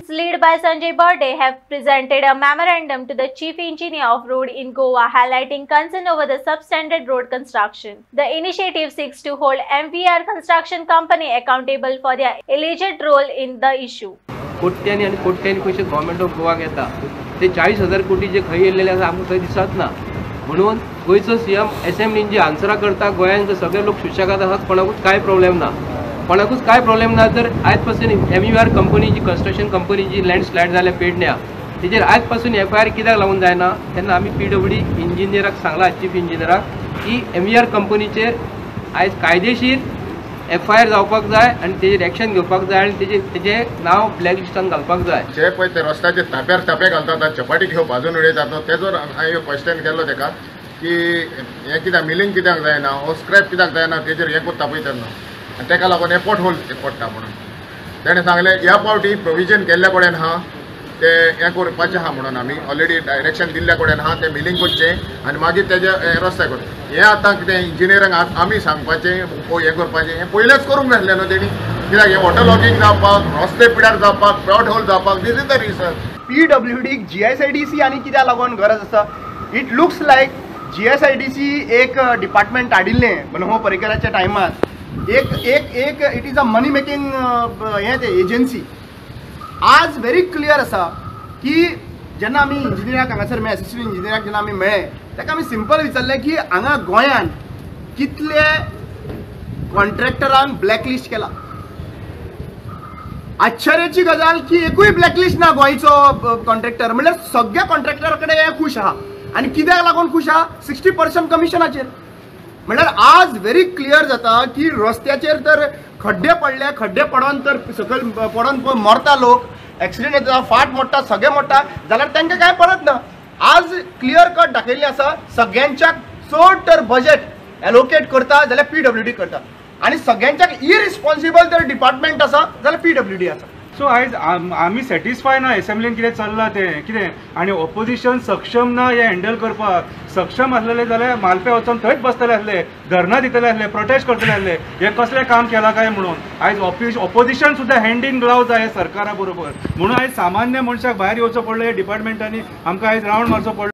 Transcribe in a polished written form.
Consultants led by Sanjay Burde have presented a memorandum to the Chief Engineer of Road in Goa highlighting concern over the substandard road construction. The initiative seeks to hold MVR Construction Company accountable for their alleged role in the issue. कोट्यांनी आणि कोट्यांनी पैसे government of Goa घेता ते 40,000 कोटी जे खंय येयलेले आसा आमकां थंय दिसत ना म्हणून गोंयचो सीएम असेंब्लीन जी आन्सरां करता गोंयांत सगळे लोक सुशेगाद आसात कोणाकूच कांय प्रॉब्लेम ना कोणाकूच काय प्रॉब्लेम ना तर आज पासून MVR कंपनी जी कंस्ट्रक्शन कंपनी जी लँडस्लायड जाल्या पेडण्या तेजेर आज पासून FIR कित्याक लावून जायना तेन्ना आमी PWD इंजिनियराक सांगला चीफ इंजिनियराक की MVR कंपनीचेर आज कायदेशीर FIR जावपाक जाय आनी तेजेर एक्शन घेवपाक जाय आनी तेजे नांव ब्लॅक लिस्टान घालपाक जाय. जे पळय ते रस्त्याचे ताप्यार तापे घालतात चपाटी घेवन भाजून उडयतात तेजो हांवें क्वेश्चन केल्लो तेका की हें कित्याक मिलींग कित्याक जायना हो स्क्रॅप कित्याक जायना तेजेर हें कोत्ता पळय तेन्ना आनी ताका लागून हे पोट होल पडटा म्हणून ताणें सांगलें ह्या फावटी प्रोविजन केल्ल्या कडेन आहा ते हें करपाचें आहा म्हणून आमी ऑलरेडी डायरेक्शन दिल्ल्या कडेन आहा ते मिलींग करचें आनी मागीर तेजे रस्ते करचें हें आतां कितें इंजिनियरांक आमी सांगपाचें हें करपाचें हें पयलेंच करूंक नासलें न्हू तेणी कित्याक हें वॉटर लॉगिंग जावपाक रस्ते पिड्यार जावपाक पोट होल जावपाक this is the reason. PWD GSIDC आनी कित्या लागून गरज आसा इट लुक्स लायक GSIDC एक डिपार्टमेंट हाडिल्लें मनोहर पर्रीकराच्या टायमार एक it is a money making हें ते एजन्सी. आज व्हेरी क्लियर आसा की जेन्ना आमी इंजिनियराक हांगासर मेळ्ळे असिस्टंट इंजिनियराक जेन्ना आमी मेळ्ळे ताका आमी सिंपल विचारलें की हांगा गोंयांत कितले कॉन्ट्रॅक्टरांक ब्लॅकलिस्ट केला. आश्चर्याची गजाल की एकूय ब्लॅकलिस्ट ना गोंयचो कॉन्ट्रॅक्टर म्हणल्यार सगळ्या कॉन्ट्रॅक्टरा कडेन हे खुश आहा आनी कित्याक लागून खुश आहा 60% कमिशनाचेर. म्हणल्यार आज व्हेरी क्लियर जाता की रस्त्याचेर तर खड्डे पडले खड्डे पडोन तर सकयल पडोन मरता लोक एक्सिडेंट जाता फाट मोडटा सगळे मोडटा जाल्यार तांकां कांय पडत ना. आज क्लियर कट दाखयल्लें आसा सगळ्यांच्याक चड तर बजेट एलोकेट करता जाल्यार PWD करता आनी सगळ्यांच्याक इरिस्पॉन्सिबल जर डिपार्टमेंट आसा जाल्यार PWD आसा. सो आयज आमी सॅटिस्फाय ना एसेंब्लीन कितें चल्लां तें कितें आनी ऑपोजिशन सक्षम ना हें हँडल करपाक. सक्षम आसलेले जाल्यार मालपे वचून थंयच बसतले आसले धरना दितले आसले प्रोटेस्ट करतले आसले हें कसलें काम केलां काय म्हणून. आयज ऑपोजिशन सुद्दां हँड इन ग्लावज आहे सरकारा बरोबर म्हणून आयज सामान्य मनशाक भायर येवचो पडलो हे डिपार्टमेंटांनी आमकां आयज रावंड मारचो पडलो.